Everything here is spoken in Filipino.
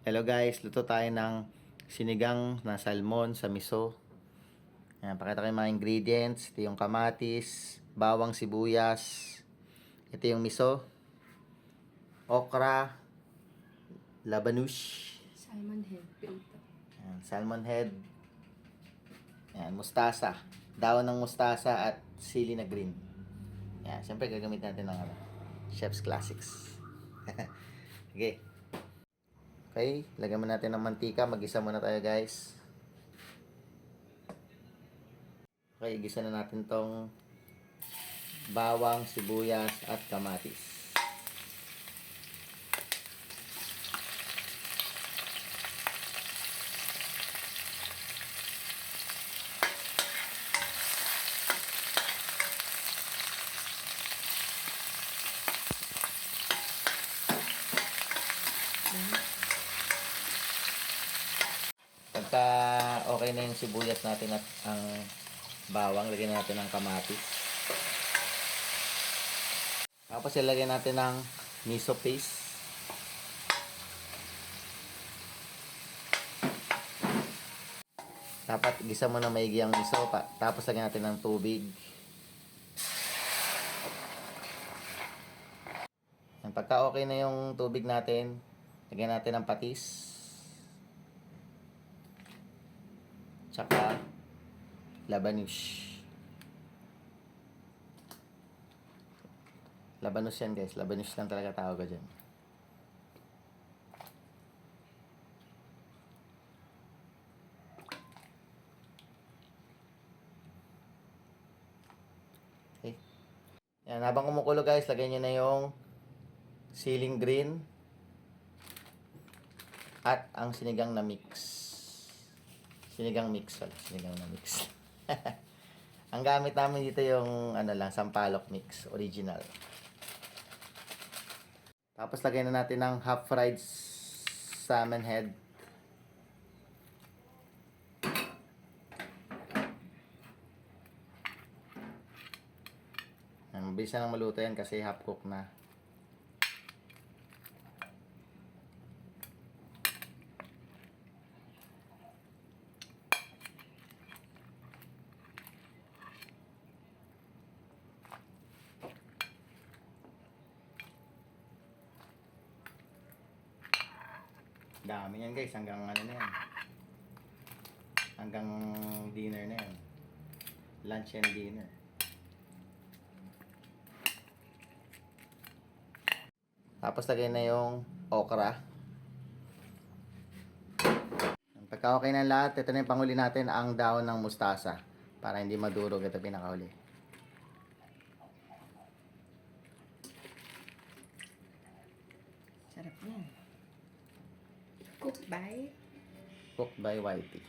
Hello guys, luto tayo ng sinigang na salmon sa miso. Ayan, pakita ko yung mga ingredients. Ito yung kamatis, bawang sibuyas. Ito yung miso, okra, labanush, Salmon head, prito. ayan, salmon head, ayan, mustasa, dahon ng mustasa at sili na green. Ayan, siyempre gagamit natin ng Chef's Classics. Okay. Okay, lagyan mo natin ng mantika. Mag-isa muna tayo guys. Okay, igisa na natin tong bawang, sibuyas at kamatis. Pagka okay na yung sibuyas natin at ang bawang, lagyan natin ng kamatis. Tapos ilagay natin ng miso paste. Dapat gisa mo na maigi ang miso. Tapos lagyan natin ng tubig. Pagka okay na yung tubig natin, lagyan natin ng patis. Tsaka labanush. Labanush yan guys. Labanush lang talaga tawag ko dyan. Okay. Yan, habang kumukulo guys, lagyan nyo na yung siling green at ang sinigang na mix. Sinigang mix pala. Sinigang na mix. Ang gamit namin dito yung sampalok mix. Original. Tapos lagyan na natin ng half fried salmon head. Mabilis na lang maluto yan kasi half cook na. Dami yan guys, hanggang na yan. Hanggang dinner na yan. Lunch and dinner. Tapos lagay na yung okra. Pagka okay na lahat, ito na yung panghuli natin, ang dahon ng mustasa. Para hindi madurog, ito pinakahuli. Sarap yan. Cooked by Cooked by Whitey.